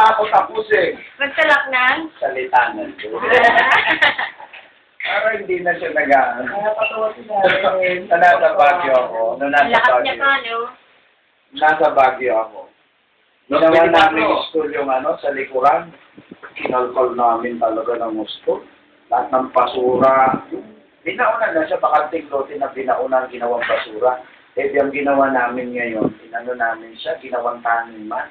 pa ako tapos eh. Magsalak ng? Salitanan ko. Pero hindi na siya nag-aan. Nasa Baguio ako. Nung nasa Lakas niya Baguio. pa, no? Nasa Baguio ako. Ginawa namin school yung sa likuran. Kinalkol namin talaga ng gusto. Lahat ng basura. Binauna na siya, bakanting lote na binauna ang ginawang basura. Eh, yung ginawa namin ngayon, inano namin siya, ginawang taniman.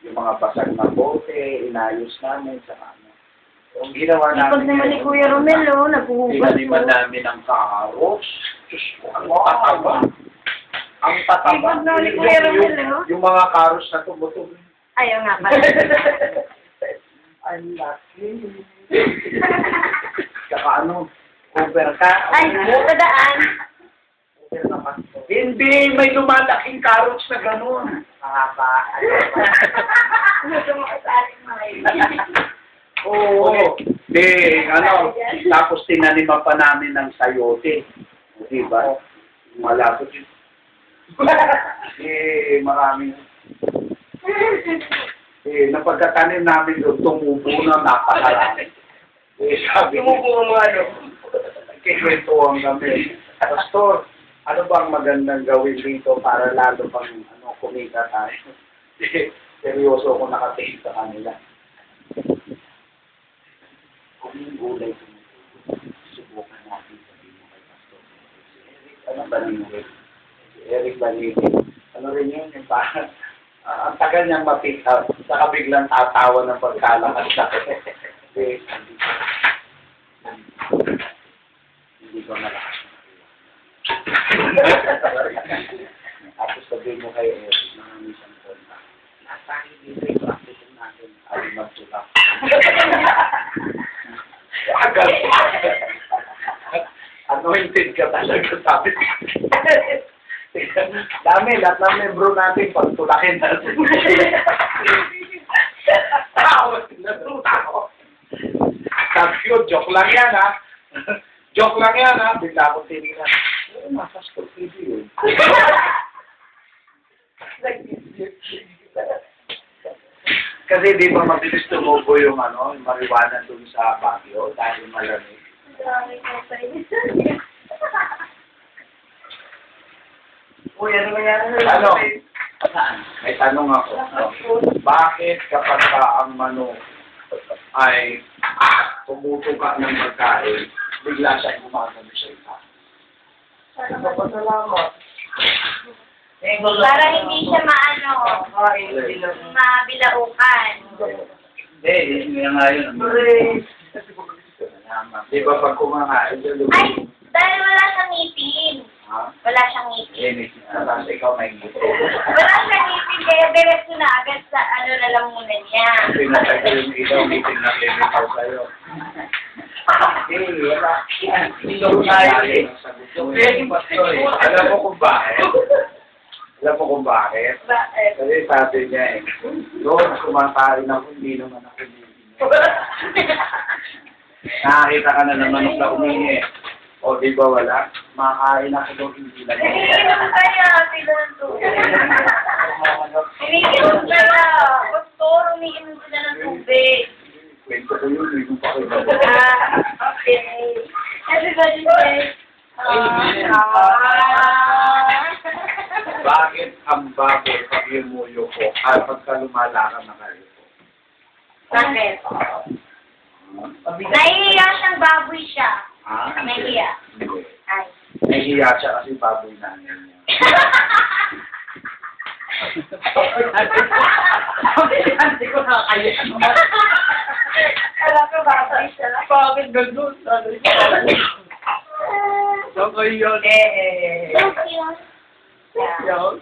Yung mga basag na bote, inayos namin sa yung ginawa namin Ipag naman ni Kuya Romel, naghuhugas. Tinaniman namin ang karos. Diyos ko, ang tataba. Ang tataba. Ipag naman ni Kuya Romel, Yung mga karos na tumutong. Ayaw nga pala. Ang laki. Kaka over ka. Ay, sa daan. Hindi, may lumalaking carrots na gano'n. Mahaba. Gusto mo kasaling may. Oo. Tapos tinaniman pa namin ng sayote. Diba? Malapot yun. Maraming. Napagkatanim namin doon, tumubo na napakarami. Sabi tumubo mo kikwentuhan kami. Pastor, ano ba ang magandang gawin dito para lalo pang kumita tayo? Seryoso ako nakatingin sa kanila. Kung yung gulay subukan natin sabihin mo kay Pastor. Ano ba nito? Si Eric Balini. Ano rin yun? Yung parang ang tagal niyang ma-pick up. Saka biglang tatawa ng pagkalakas sa hindi ko nalakas. Tapos sabihin mo kay Eric na isang konta. Nasa dito yung practice natin. Ay, magsulak. Agad. Anointed ka talaga, sabi. Dami, lahat ng membro natin, pagtulakin natin. Sabi ko, joke lang yan, ha? Joke lang yan, ha? Bigla akong tinignan. Nasa school TV yun. Kasi di ba mabilis tumubo yung marijuana dun sa Baguio dahil malamig. Uy, ano nangyari? May tanong ako. Bakit kapag ang manok ay tumutuka ng pagkain, bigla siya gumagano siya ita? Salamat. Para hindi siya mabilaukan. Hindi nga yun. Di ba pag kumakain siya Ay, dahil wala siyang ngipin. ha? Wala siyang ngipin. Kasi ikaw may ngipin. Wala siyang ngipin, kaya diretso na agad sa lalamunan niya. Pinatagay yung ilaw, ngipin na chemical sa'yo. Wala. Alam mo kung bakit? Alam mo kung bakit? Bakit? Kasi sabi niya doon kumakain ako, hindi naman ako nakakita ka na ng manok na umingi. O di ba wala? Makain ako doon, hindi lang. Iniinom kaya, pinanto. Iniinom kaya. Pastor, umiinom sila ng tubig. Kwento ko yun, hindi ko pa kayo. Okay. Everybody say, Bakit ang baboy pag yumuyo ko ay pagka lumalakad na kayo ko? Bakit? Nahihiya siyang baboy siya. Nahihiya. Hindi. Ay. Nahihiya siya kasi baboy namin niya. Hindi ko nakakaya. Alam ko baboy siya. Bakit ganun? Okay yun. Thank you. Yeah. Yun.